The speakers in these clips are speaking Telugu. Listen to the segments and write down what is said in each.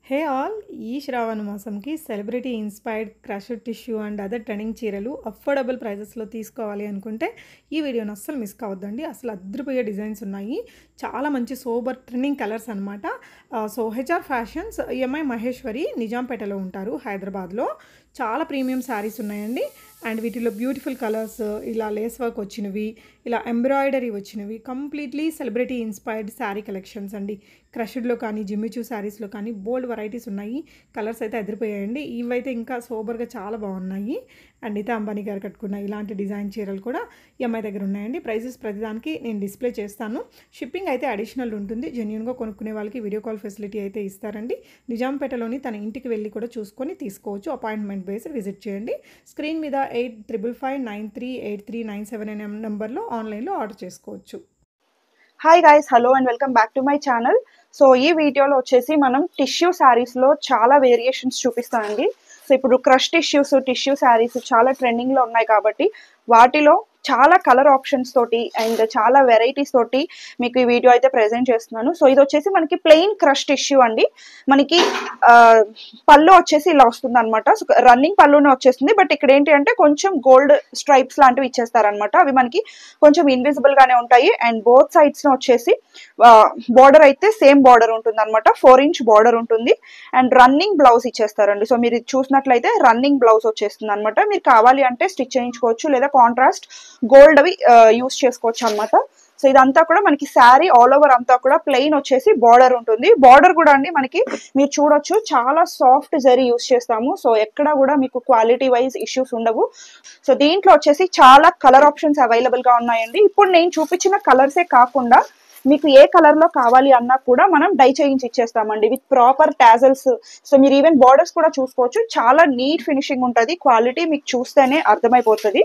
హే ఆల్! ఈ శ్రావణ మాసంకి celebrity inspired crushed tissue and other trending చీరలు అఫోర్డబుల్ ప్రైజెస్‌లో తీసుకోవాలి అనుకుంటే ఈ వీడియోని అస్సలు మిస్ కావద్దండి. అసలు అద్రిపోయే డిజైన్స్ ఉన్నాయి. చాలా మంచి సోబర్ ట్రెండింగ్ కలర్స్ అనమాట. So HR fashions MI Maheshwari నిజాంపేటలో ఉంటారు హైదరాబాద్‌లో. చాలా ప్రీమియం శారీస్ ఉన్నాయండి. అండ్ వీటిలో బ్యూటిఫుల్ కలర్స్, ఇలా లేస్ వర్క్ వచ్చినవి, ఇలా ఎంబ్రాయిడరీ వచ్చినవి, completely celebrity inspired sari collections అండి. క్రష్డ్‌లో కానీ, జిమ్మిచూ శారీస్‌లో కానీ బోల్డ్ వెరైటీస్ ఉన్నాయి. కలర్స్ అయితే అదిరిపోయాయండి. ఇవైతే ఇంకా సోబర్‌గా చాలా బాగున్నాయి. అండ్ నీతా అంబానీ గారు కట్టుకున్న ఇలాంటి డిజైన్ చీరలు కూడా ఎంఐ దగ్గర ఉన్నాయండి. ప్రైజెస్ ప్రతిదానికి నేను డిస్ప్లే చేస్తాను. షిప్పింగ్ అయితే అడిషనల్ ఉంటుంది. జెన్యూన్‌గా కొనుక్కునే వాళ్ళకి వీడియో కాల్ ఫెసిలిటీ అయితే ఇస్తారండి. నిజాంపేటలోని తన ఇంటికి వెళ్ళి కూడా చూసుకొని తీసుకోవచ్చు. అపాయింట్మెంట్ బేస్డ్ విజిట్ చేయండి. స్క్రీన్ మీద 8555938397 అనే నెంబర్లో ఆన్లైన్లో ఆర్డర్ చేసుకోవచ్చు. Hi guys, hello and welcome back to my channel. So ఈ వీడియోలో వచ్చేసి మనం టిష్యూ శారీస్లో చాలా వేరియేషన్స్ చూపిస్తానండి. సో ఇప్పుడు క్రష్ టిష్యూ శారీస్ చాలా ట్రెండింగ్లో ఉన్నాయి కాబట్టి వాటిలో చాలా కలర్ ఆప్షన్స్ తోటి అండ్ చాలా వెరైటీస్ తోటి మీకు ఈ వీడియో అయితే ప్రెజెంట్ చేస్తున్నాను. సో ఇది వచ్చేసి మనకి ప్లెయిన్ క్రష్ టిష్యూ అండి. మనకి పళ్ళు వచ్చేసి ఇలా వస్తుంది అనమాట. సో రన్నింగ్ పళ్ళునే వచ్చేస్తుంది. బట్ ఇక్కడ ఏంటి అంటే కొంచెం గోల్డ్ స్ట్రైప్స్ లాంటివి ఇచ్చేస్తారనమాట. అవి మనకి కొంచెం ఇన్విజిబుల్ గానే ఉంటాయి. అండ్ బోత్ సైడ్స్ వచ్చేసి బార్డర్ అయితే సేమ్ బార్డర్ ఉంటుంది అనమాట. 4 ఇంచ్ బార్డర్ ఉంటుంది. అండ్ రన్నింగ్ బ్లౌజ్ ఇచ్చేస్తారండి. సో మీరు చూసినట్లయితే రన్నింగ్ బ్లౌజ్ వచ్చేస్తుంది అనమాట. మీరు కావాలి అంటే స్టిచ్ చేయించుకోవచ్చు, లేదా కాంట్రాస్ట్ గోల్డ్ అవి యూస్ చేసుకోవచ్చు అనమాట. సో ఇదంతా కూడా మనకి శారీ ఆల్ ఓవర్ అంతా కూడా ప్లెయిన్ వచ్చేసి బార్డర్ ఉంటుంది. బార్డర్ కూడా అండి మనకి మీరు చూడొచ్చు చాలా సాఫ్ట్ జరీ యూస్ చేస్తాము. సో ఎక్కడ కూడా మీకు క్వాలిటీ వైజ్ ఇష్యూస్ ఉండవు. సో దీంట్లో వచ్చేసి చాలా కలర్ ఆప్షన్స్ అవైలబుల్ గా ఉన్నాయండి. ఇప్పుడు నేను చూపించిన కలర్సే కాకుండా మీకు ఏ కలర్ లో కావాలి అన్నా కూడా మనం డై చేయించి ఇచ్చేస్తామండి విత్ ప్రాపర్ టాజల్స్. సో మీరు ఈవెన్ బార్డర్స్ కూడా చూసుకోవచ్చు. చాలా నీట్ ఫినిషింగ్ ఉంటుంది. క్వాలిటీ మీకు చూస్తేనే అర్థమైపోతుంది.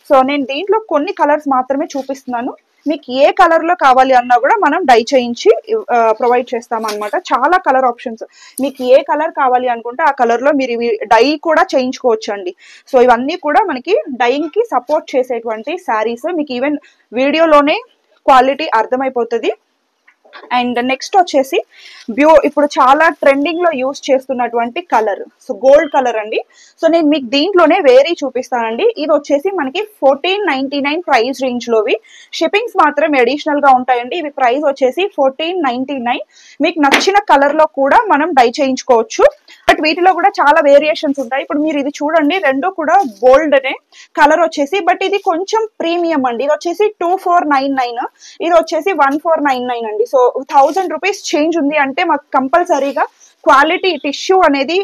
సో నేను దీంట్లో కొన్ని కలర్స్ మాత్రమే చూపిస్తున్నాను. మీకు ఏ కలర్ లో కావాలి అన్నా కూడా మనం డై చేయించి ప్రొవైడ్ చేస్తాం అనమాట. చాలా కలర్ ఆప్షన్స్, మీకు ఏ కలర్ కావాలి అనుకుంటే ఆ కలర్ లో మీరు డై కూడా చేయించుకోవచ్చు అండి. సో ఇవన్నీ కూడా మనకి డైయింగ్ కి సపోర్ట్ చేసేటువంటి శారీస్. మీకు ఈవెన్ వీడియోలోనే క్వాలిటీ అర్థమైపోతుంది. అండ్ నెక్స్ట్ వచ్చేసి ఇప్పుడు చాలా ట్రెండింగ్ లో యూస్ చేస్తున్నటువంటి కలర్, సో గోల్డ్ కలర్ అండి. సో నేను మీకు దీంట్లోనే వేరీ చూపిస్తానండి. ఇది వచ్చేసి మనకి 1499 ప్రైస్ రేంజ్ లోవి. షిప్పింగ్స్ మాత్రం అడిషనల్ గా ఉంటాయండి. ఇవి ప్రైస్ వచ్చేసి 1499. మీకు నచ్చిన కలర్ లో కూడా మనం డై చేయించుకోవచ్చు. బట్ వీటిలో కూడా చాలా వేరియేషన్స్ ఉంటాయి. ఇప్పుడు మీరు ఇది చూడండి, రెండు కూడా గోల్డ్ అనే కలర్ వచ్చేసి, బట్ ఇది కొంచెం ప్రీమియం అండి. ఇది వచ్చేసి 2499, ఇది వచ్చేసి 1499 అండి. సో 1000 రూపీస్ చేంజ్ ఉంది అంటే మాకు కంపల్సరీగా క్వాలిటీ టిష్యూ అనేది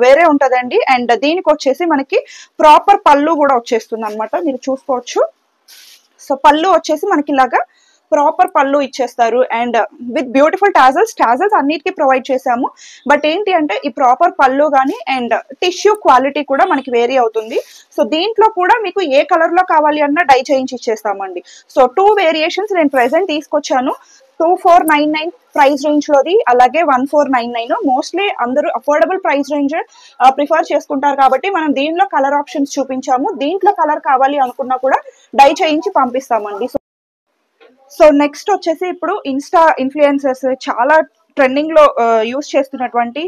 వేరే ఉంటదండి. అండ్ దీనికి వచ్చేసి మనకి ప్రాపర్ పళ్ళు కూడా వచ్చేస్తుంది అనమాట. మీరు చూసుకోవచ్చు. సో పళ్ళు వచ్చేసి మనకి ఇలాగా ప్రాపర్ పళ్ళు ఇచ్చేస్తారు. అండ్ విత్ బ్యూటిఫుల్ టాజల్స్ అన్నిటికీ ప్రొవైడ్ చేసాము. బట్ ఏంటి అంటే ఈ ప్రాపర్ పళ్ళు కానీ అండ్ టిష్యూ క్వాలిటీ కూడా మనకి వేరీ అవుతుంది. సో దీంట్లో కూడా మీకు ఏ కలర్ లో కావాలి అన్నా డై చేయించి ఇచ్చేస్తామండి. సో 2 వేరియేషన్స్ నేను ప్రెసెంట్ తీసుకొచ్చాను. 2499 ప్రైస్ రేంజ్ లోది, అలాగే 1499. మోస్ట్లీ అందరూ అఫోర్డబుల్ ప్రైస్ రేంజ్ ప్రిఫర్ చేసుకుంటారు కాబట్టి మనం దీంట్లో కలర్ ఆప్షన్స్ చూపించాము. దీంట్లో కలర్ కావాలి అనుకున్నా కూడా డై చేయించి పంపిస్తామండి. సో నెక్స్ట్ వచ్చేసి ఇప్పుడు ఇన్స్టా ఇన్ఫ్లుయెన్సర్స్ చాలా ట్రెండింగ్ లో యూస్ చేస్తున్నటువంటి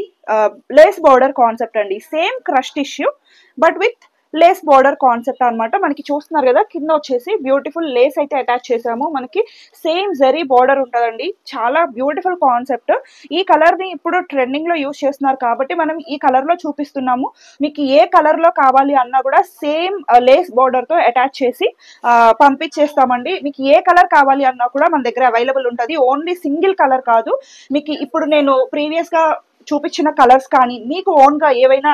లేస్ బార్డర్ కాన్సెప్ట్ అండి. Same crush tissue but with lace border concept అనమాట. మనకి చూస్తున్నారు కదా, కింద వచ్చేసి బ్యూటిఫుల్ లేస్ అయితే అటాచ్ చేసాము. మనకి సేమ్ జరీ బార్డర్ ఉంటుందండి. చాలా బ్యూటిఫుల్ కాన్సెప్ట్. ఈ కలర్ ని ఇప్పుడు ట్రెండింగ్ లో యూస్ చేస్తున్నారు కాబట్టి మనం ఈ కలర్ లో చూపిస్తున్నాము. మీకు ఏ కలర్ లో కావాలి అన్నా కూడా సేమ్ లేస్ బార్డర్ తో అటాచ్ చేసి పంపించేస్తామండి. మీకు ఏ కలర్ కావాలి అన్నా కూడా మన దగ్గర అవైలబుల్ ఉంటుంది. ఓన్లీ సింగిల్ కలర్ కాదు. మీకు ఇప్పుడు నేను ప్రీవియస్ గా చూపించిన కలర్స్ కానీ మీకు ఓన్ గా ఏవైనా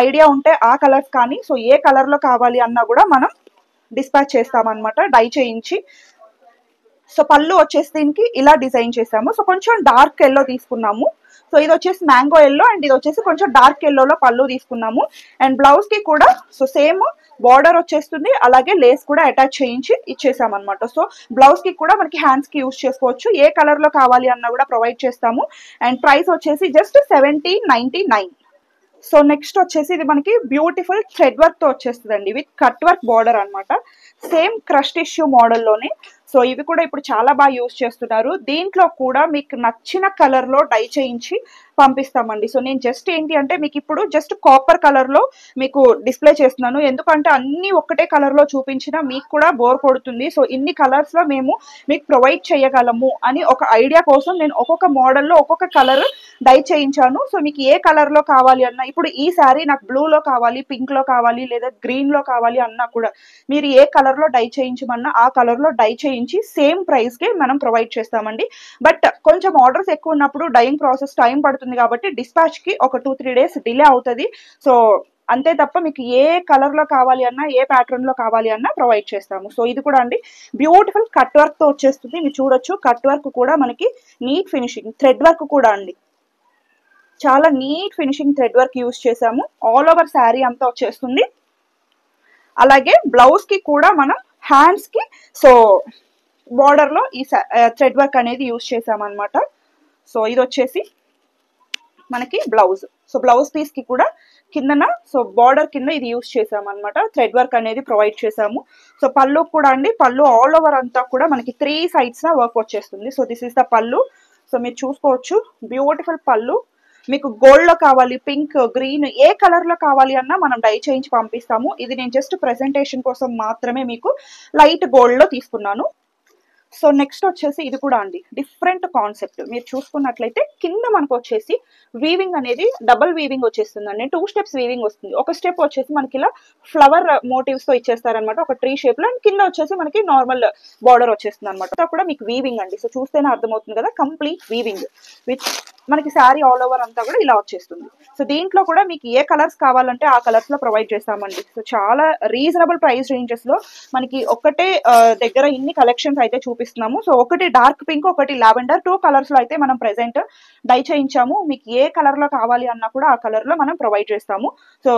ఐడియా ఉంటే ఆ కలర్స్ కానీ, సో ఏ కలర్ లో కావాలి అన్నా కూడా మనం డిస్పాచ్ చేస్తామన్నమాట డై చేయించి. సో పళ్ళు వచ్చేసి దీనికి ఇలా డిజైన్ చేసాము. సో కొంచెం డార్క్ ఎల్లో తీసుకున్నాము. సో ఇది వచ్చేసి మ్యాంగో ఎల్లో అండ్ ఇది వచ్చేసి కొంచెం డార్క్ ఎల్లోలో పళ్ళు తీసుకున్నాము. అండ్ బ్లౌజ్ కి కూడా సో సేమ్ బార్డర్ వచ్చేస్తుంది, అలాగే లేస్ కూడా అటాచ్ చేయించి ఇచ్చేసామన్నమాట. సో బ్లౌజ్ కి కూడా మనకి హ్యాండ్స్ కి యూస్ చేసుకోవచ్చు. ఏ కలర్ లో కావాలి అన్నా కూడా ప్రొవైడ్ చేస్తాము. అండ్ ప్రైస్ వచ్చేసి జస్ట్ 1799. సో నెక్స్ట్ వచ్చేసి ఇది మనకి బ్యూటిఫుల్ థ్రెడ్ వర్క్ తో వచ్చేస్తుందండి విత్ కట్ వర్క్ బార్డర్ అనమాట. సేమ్ క్రష్ టిష్యూ మోడల్లోనే సో ఇవి కూడా ఇప్పుడు చాలా బాగా యూజ్ చేస్తున్నారు. దీంట్లో కూడా మీకు నచ్చిన కలర్లో డై చేయించి పంపిస్తామండి. సో నేను జస్ట్ ఏంటి అంటే మీకు ఇప్పుడు జస్ట్ కాపర్ కలర్లో మీకు డిస్ప్లే చేస్తున్నాను, ఎందుకంటే అన్ని ఒక్కటే కలర్లో చూపించినా మీకు కూడా బోర్ కొడుతుంది. సో ఇన్ని కలర్స్లో మేము మీకు ప్రొవైడ్ చేయగలము అని ఒక ఐడియా కోసం నేను ఒక్కొక్క మోడల్లో ఒక్కొక్క కలర్ డై చేయించాను. సో మీకు ఏ కలర్లో కావాలి అన్నా, ఇప్పుడు ఈ శారీ నాకు బ్లూలో కావాలి, పింక్లో కావాలి, లేదా గ్రీన్లో కావాలి అన్నా కూడా మీరు ఏ కలర్లో డై చేయించమన్నా ఆ కలర్లో డై చేయించి సేమ్ ప్రైస్కి మనం ప్రొవైడ్ చేస్తామండి. బట్ కొంచెం ఆర్డర్స్ ఎక్కువ ఉన్నప్పుడు డైయింగ్ ప్రాసెస్ టైం పడుతుంది కాబట్టి డిస్పాచ్కి ఒక 2-3 డేస్ డిలే అవుతుంది. సో అంతే తప్ప మీకు ఏ కలర్లో కావాలి అన్నా, ఏ ప్యాటర్న్లో కావాలి అన్నా ప్రొవైడ్ చేస్తాము. సో ఇది కూడా అండి బ్యూటిఫుల్ కట్ వర్క్తో వచ్చేస్తుంది. మీరు చూడొచ్చు, కట్ వర్క్ కూడా మనకి నీట్ ఫినిషింగ్, థ్రెడ్ వర్క్ కూడా అండి చాలా neat finishing thread work use చేసాము. ఆల్ ఓవర్ శారీ అంతా వచ్చేస్తుంది. అలాగే బ్లౌజ్కి కూడా మనం హ్యాండ్స్కి సో బార్డర్లో ఈ థ్రెడ్ వర్క్ అనేది యూజ్ చేసామన్నమాట. సో ఇది వచ్చేసి మనకి బ్లౌజ్. సో బ్లౌజ్ పీస్కి కూడా కిందన సో బార్డర్ కింద ఇది యూజ్ చేసామన్నమాట. థ్రెడ్ వర్క్ అనేది ప్రొవైడ్ చేసాము. సో పళ్ళు కూడా అండి, పళ్ళు ఆల్ ఓవర్ అంతా కూడా మనకి 3 sides వర్క్ వచ్చేస్తుంది. సో దిస్ ఇస్ ద పళ్ళు. సో మీరు చూసుకోవచ్చు, బ్యూటిఫుల్ పళ్ళు. మీకు గోల్డ్లో కావాలి, పింక్, గ్రీన్, ఏ కలర్లో కావాలి అన్నా మనం డై చేయించి పంపిస్తాము. ఇది నేను జస్ట్ ప్రెజెంటేషన్ కోసం మాత్రమే మీకు లైట్ గోల్డ్లో తీసుకున్నాను. సో నెక్స్ట్ వచ్చేసి ఇది కూడా అండి డిఫరెంట్ కాన్సెప్ట్. మీరు చూసుకున్నట్లయితే కింద మనకు వచ్చేసి వీవింగ్ అనేది డబల్ వీవింగ్ వచ్చేస్తుందండి. 2 steps వీవింగ్ వస్తుంది. ఒక స్టెప్ వచ్చేసి మనకి ఇలా ఫ్లవర్ మోటివ్స్తో ఇచ్చేస్తారనమాట, ఒక ట్రీ షేప్లో. అండ్ కింద వచ్చేసి మనకి నార్మల్ బార్డర్ వచ్చేస్తుంది అనమాట. కూడా మీకు వీవింగ్ అండి. సో చూస్తేనే అర్థమవుతుంది కదా, కంప్లీట్ వీవింగ్ విత్ మనకి శారీ ఆల్ ఓవర్ అంతా కూడా ఇలా వచ్చేస్తుంది. సో దీంట్లో కూడా మీకు ఏ కలర్స్ కావాలంటే ఆ కలర్స్లో ప్రొవైడ్ చేస్తామండి. సో చాలా రీజనబుల్ ప్రైస్ రేంజెస్లో మనకి ఒకటే దగ్గర ఇన్ని కలెక్షన్స్ అయితే చూపిస్తున్నాము. సో ఒకటి డార్క్ పింక్, ఒకటి లావెండర్, 2 కలర్స్లో అయితే మనం ప్రెజెంట్ డై చేయించాము. మీకు ఏ కలర్లో కావాలి అన్నా కూడా ఆ కలర్లో మనం ప్రొవైడ్ చేస్తాము. సో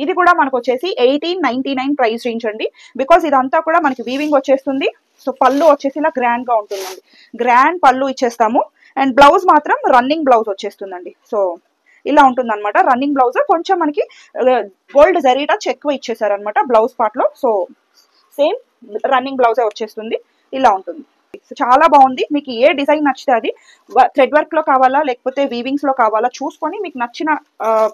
ఇది కూడా మనకు వచ్చేసి 1899 ప్రైస్ రేంజ్ అండి. బికాస్ ఇదంతా కూడా మనకి వీవింగ్ వచ్చేస్తుంది. సో పళ్ళు వచ్చేసి ఇలా గ్రాండ్గా ఉంటుందండి, గ్రాండ్ పళ్ళు ఇచ్చేస్తాము. అండ్ బ్లౌజ్ మాత్రం రన్నింగ్ బ్లౌజ్ వచ్చేస్తుందండి. సో ఇలా ఉంటుంది అనమాట రన్నింగ్ బ్లౌజ్. కొంచెం మనకి గోల్డ్ జరీ టచ్ ఎక్కువ ఇచ్చేసారనమాట బ్లౌజ్ పార్ట్లో. సో సేమ్ రన్నింగ్ బ్లౌజే వచ్చేస్తుంది, ఇలా ఉంటుంది. సో చాలా బాగుంది. మీకు ఏ డిజైన్ నచ్చితే అది థ్రెడ్ వర్క్లో కావాలా లేకపోతే వీవింగ్స్లో కావాలా చూసుకొని మీకు నచ్చిన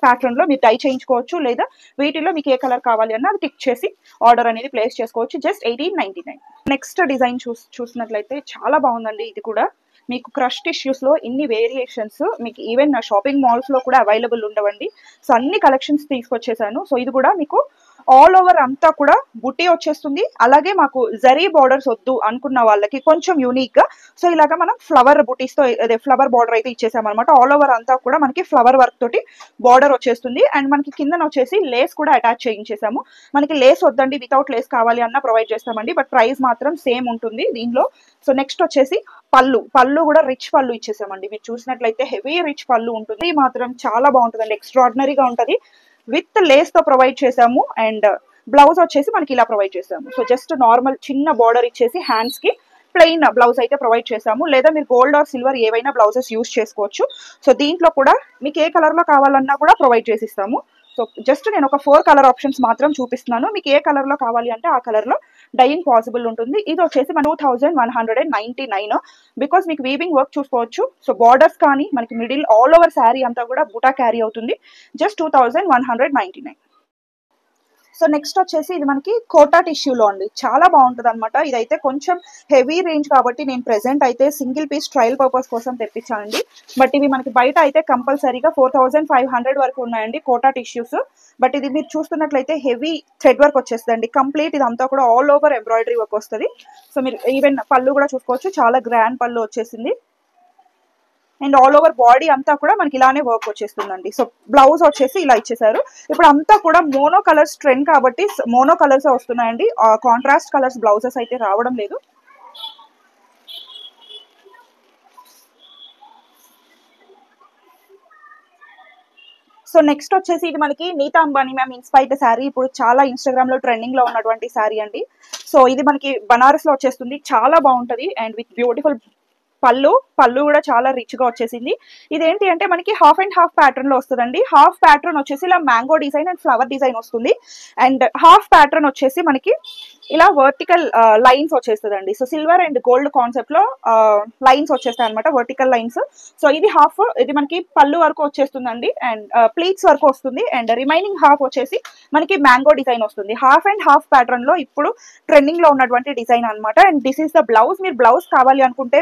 ప్యాటర్న్లో మీరు డై చేయించుకోవచ్చు, లేదా వీటిలో మీకు ఏ కలర్ కావాలి అన్న అది టిక్ చేసి ఆర్డర్ అనేది ప్లేస్ చేసుకోవచ్చు. జస్ట్ 1899. నెక్స్ట్ డిజైన్ చూసినట్లయితే చాలా బాగుందండి. ఇది కూడా మీకు క్రష్ టిష్యూస్లో ఇన్ని వేరియేషన్స్ మీకు ఈవెన్ షాపింగ్ మాల్స్లో కూడా అవైలబుల్ ఉండవండి. సో అన్ని కలెక్షన్స్ తీసుకొచ్చేసాను. సో ఇది కూడా మీకు ఆల్ ఓవర్ అంతా కూడా బుట్టి వచ్చేస్తుంది. అలాగే మాకు జరీ బార్డర్స్ వద్దు అనుకున్న వాళ్ళకి కొంచెం యూనిక్గా సో ఇలాగా మనం ఫ్లవర్ బుటీస్తో అదే ఫ్లవర్ బార్డర్ అయితే ఇచ్చేసామన్నమాట. ఆల్ ఓవర్ అంతా కూడా మనకి ఫ్లవర్ వర్క్ తోటి బార్డర్ వచ్చేస్తుంది. అండ్ మనకి కిందన వచ్చేసి లేస్ కూడా అటాచ్ చేయించేసాము. మనకి లేస్ వద్దండి, వితౌట్ లేస్ కావాలి అన్న ప్రొవైడ్ చేస్తామండి, బట్ ప్రైస్ మాత్రం సేమ్ ఉంటుంది దీనిలో. సో నెక్స్ట్ వచ్చేసి పళ్ళు కూడా రిచ్ పళ్ళు ఇచ్చేసామండి. మీరు చూసినట్లయితే హెవీ రిచ్ పళ్ళు ఉంటుంది, మాత్రం చాలా బాగుంటుందండి, ఎక్స్ట్రాడినరీగా ఉంటుంది. విత్ లేస్ తో ప్రొవైడ్ చేసాము. అండ్ బ్లౌజ్ వచ్చేసి మనకి ఇలా ప్రొవైడ్ చేసాము. సో జస్ట్ నార్మల్ చిన్న బార్డర్ ఇచ్చేసి హ్యాండ్స్ కి ప్లెయిన్ బ్లౌజ్ అయితే ప్రొవైడ్ చేసాము, లేదా మీరు గోల్డ్ ఆర్ సిల్వర్ ఏవైనా బ్లౌజెస్ యూజ్ చేసుకోవచ్చు. సో దీంట్లో కూడా మీకు ఏ కలర్ లో కావాలన్నా కూడా ప్రొవైడ్ చేసిస్తాము. సో జస్ట్ నేను ఒక 4 కలర్ ఆప్షన్స్ మాత్రం చూపిస్తున్నాను. మీకు ఏ కలర్ లో కావాలి అంటే ఆ కలర్ లో డైయింగ్ పాసిబుల్ ఉంటుంది. ఇది వచ్చేసి మన 2199. బికాస్ మీకు వీవింగ్ వర్క్ చూసుకోవచ్చు. సో బార్డర్స్ కానీ మనకి మిడిల్ ఆల్ ఓవర్ శారీ అంతా కూడా బుటా క్యారీ అవుతుంది. జస్ట్ 2199. సో నెక్స్ట్ వచ్చేసి ఇది మనకి కోటా టిష్యూలో అండి, చాలా బాగుంటుంది అనమాట. ఇదైతే కొంచెం హెవీ రేంజ్ కాబట్టి నేను ప్రెసెంట్ అయితే సింగిల్ పీస్ ట్రయల్ పర్పస్ కోసం తెప్పించానండి. బట్ ఇవి మనకి బయట అయితే కంపల్సరీగా 4500 వరకు ఉన్నాయండి కోటా టిష్యూస్. బట్ ఇది మీరు చూస్తున్నట్లయితే హెవీ థ్రెడ్ వర్క్ వచ్చేస్తుందండి కంప్లీట్. ఇదంతా కూడా ఆల్ ఓవర్ ఎంబ్రాయిడరీ వర్క్ వస్తుంది. సో మీరు ఈవెన్ పళ్ళు కూడా చూసుకోవచ్చు, చాలా గ్రాండ్ పళ్ళు వచ్చేసింది. అండ్ ఆల్ ఓవర్ బాడీ అంతా కూడా మనకి ఇలానే వర్క్ వచ్చేస్తుందండి. సో బ్లౌజ్ వచ్చేసి ఇలా ఇచ్చేసారు. ఇప్పుడు అంతా కూడా మోనో కలర్స్ ట్రెండ్ కాబట్టి మోనో కలర్స్ వస్తున్నాయండి, కాంట్రాస్ట్ కలర్స్ బ్లౌజెస్ అయితే రావడం లేదు. సో నెక్స్ట్ వచ్చేసి ఇది మనకి నీతా అంబానీ మ్యామ్ ఇన్స్పైర్డ్ శారీ, ఇప్పుడు చాలా ఇన్స్టాగ్రామ్ లో ట్రెండింగ్ లో ఉన్నటువంటి శారీ అండి. సో ఇది మనకి బనారస్ లో వచ్చేస్తుంది, చాలా బాగుంటది. అండ్ విత్ బ్యూటిఫుల్ పళ్ళు కూడా చాలా రిచ్ గా వచ్చేసింది. ఇదేంటి అంటే మనకి హాఫ్ అండ్ హాఫ్ ప్యాటర్న్ లో వస్తుందండి. హాఫ్ ప్యాటర్న్ వచ్చేసి ఇలా mango design and flower design వస్తుంది. అండ్ హాఫ్ ప్యాటర్న్ వచ్చేసి మనకి ఇలా వర్టికల్ లైన్స్ వచ్చేస్తుందండి. So silver and gold concept లో లైన్స్ వచ్చేస్తాయి అనమాట, వర్టికల్ లైన్స్. సో ఇది హాఫ్, ఇది మనకి పళ్ళు వరకు వచ్చేస్తుందండి అండ్ ప్లీట్స్ వరకు వస్తుంది. అండ్ రిమైనింగ్ హాఫ్ వచ్చేసి మనకి మ్యాంగో డిజైన్ వస్తుంది. హాఫ్ అండ్ హాఫ్ ప్యాటర్న్ లో ఇప్పుడు ట్రెండింగ్ లో ఉన్నటువంటి డిజైన్ అనమాట. And this is the blouse. మీరు బ్లౌజ్ కావాలి అనుకుంటే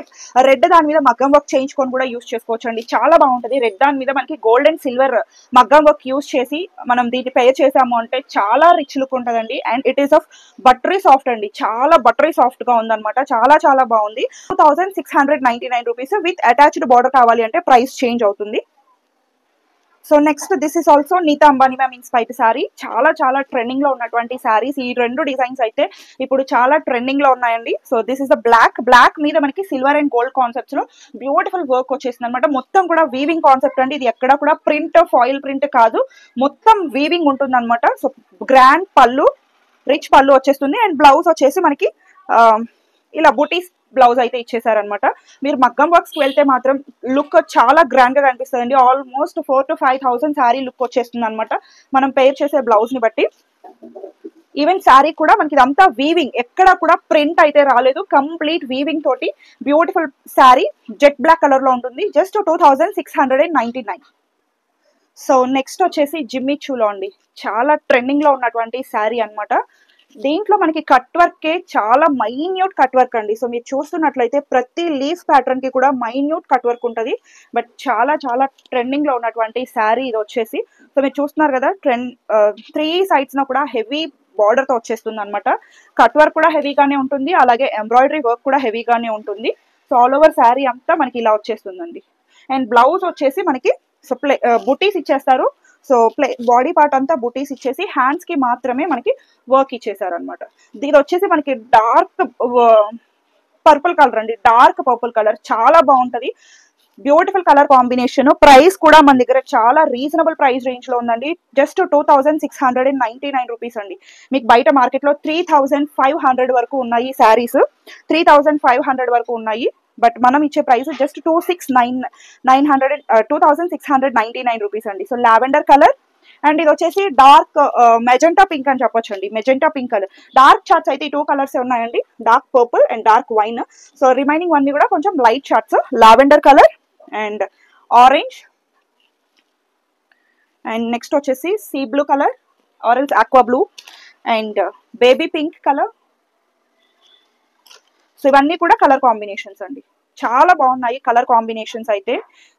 రెడ్ దాని మీద మగ్గం వర్క్ చేయించుకొని కూడా యూస్ చేసుకోవచ్చు అండి. చాలా బాగుంటుంది. రెడ్ దాని మీద మనకి గోల్డ్ అండ్ సిల్వర్ మగ్గం వర్క్ యూస్ చేసి మనం దీన్ని పేర్ చేసాము అంటే చాలా రిచ్ లుక్ ఉంటుందండి. And it is of buttery soft అండి, చాలా బటరీ సాఫ్ట్ గా ఉందన్నమాట. చాలా చాలా బాగుంది. 2699 రూపీస్. విత్ అటాచ్డ్ బార్డర్ కావాలి అంటే ప్రైస్ చేంజ్ అవుతుంది. So next this is also Nita Ambani ma'am inspired sari. చాలా చాలా ట్రెండింగ్ లో ఉన్నటువంటి శారీస్. ఈ రెండు డిజైన్స్ అయితే ఇప్పుడు చాలా ట్రెండింగ్ లో ఉన్నాయండి. So this is the black మీద మనకి సిల్వర్ అండ్ గోల్డ్ కాన్సెప్ట్స్ లో బ్యూటిఫుల్ వర్క్ వచ్చేసింది అనమాట. మొత్తం కూడా వీవింగ్ కాన్సెప్ట్ అండి. ఇది ఎక్కడ కూడా ప్రింట్, ఫాయిల్ ప్రింట్ కాదు, మొత్తం వీవింగ్ ఉంటుంది అనమాట. సో గ్రాండ్ పళ్ళు, రిచ్ పళ్ళు వచ్చేస్తుంది. అండ్ బ్లౌజ్ వచ్చేసి మనకి ఇలా బూటీస్ బ్లౌజ్ అయితే ఇచ్చేసారనమాట. మీరు మగ్గం వర్క్స్ కి వెళ్తే మాత్రం లుక్ చాలా గ్రాండ్ గా కనిపిస్తుంది. ఆల్మోస్ట్ 4,000 to 5,000 శారీ లుక్ వచ్చేస్తుంది అనమాట మనం పేర్ చేసే బ్లౌజ్ ని బట్టి. ఈవెన్ శారీ కూడా మనకి ఇదంతా వీవింగ్, ఎక్కడ కూడా ప్రింట్ అయితే రాలేదు, కంప్లీట్ వీవింగ్ తోటి beautiful sari. Jet black colour లో ఉంటుంది. జస్ట్ 2699. సో నెక్స్ట్ వచ్చేసి జిమ్మి చూలో అండి. చాలా ట్రెండింగ్ లో ఉన్నటువంటి శారీ అనమాట. దీంట్లో మనకి కట్ వర్కే చాలా మైన్యూట్ కట్ వర్క్ అండి. సో మీరు చూస్తున్నట్లయితే ప్రతి లీఫ్ ప్యాటర్న్ కి కూడా మైన్యూట్ కట్ వర్క్ ఉంటుంది. బట్ చాలా చాలా ట్రెండింగ్ లో ఉన్నటువంటి శారీ ఇది వచ్చేసి. సో మీరు చూస్తున్నారు కదా, 3 sides కూడా హెవీ బార్డర్ తో వచ్చేస్తుంది అనమాట. కట్ వర్క్ కూడా హెవీగానే ఉంటుంది, అలాగే ఎంబ్రాయిడరీ వర్క్ కూడా హెవీగానే ఉంటుంది. సో ఆల్ ఓవర్ శారీ అంతా మనకి ఇలా వచ్చేస్తుందండి. అండ్ బ్లౌజ్ వచ్చేసి మనకి సో బుటీస్ ఇచ్చేస్తారు. సో బాడీ పార్ట్ అంతా బుటీస్ ఇచ్చేసి హ్యాండ్స్ కి మాత్రమే మనకి వర్క్ ఇచ్చేసారు అనమాట. ఇది వచ్చేసి మనకి డార్క్ పర్పుల్ కలర్ అండి, డార్క్ పర్పుల్ కలర్. చాలా బాగుంటది, బ్యూటిఫుల్ కలర్ కాంబినేషన్. ప్రైస్ కూడా మన దగ్గర చాలా రీజనబుల్ ప్రైస్ రేంజ్ లో ఉందండి. జస్ట్ 2699 రూపీస్ అండి. మీకు బయట మార్కెట్ లో 3500 వరకు ఉన్నాయి శారీస్, 3500 వరకు ఉన్నాయి. బట్ మనం ఇచ్చే ప్రైస్ జస్ట్ 2699 రూపీస్ అండి. సో లావెండర్ కలర్ అండ్ ఇది వచ్చేసి డార్క్ మెజెంటా పింక్ అని చెప్పొచ్చు అండి. Magenta pink colour. Dark charts అయితే ఈ 2 కలర్స్ ఉన్నాయండి, dark purple and dark wine. So remaining అన్ని కూడా కొంచెం light charts. Lavender colour and orange and next వచ్చేసి sea blue colour, orange aqua blue and baby pink colour. So ఇవన్నీ కూడా కలర్ కాంబినేషన్స్ అండి. చాలా బాగున్నాయి కలర్ కాంబినేషన్స్ అయితే.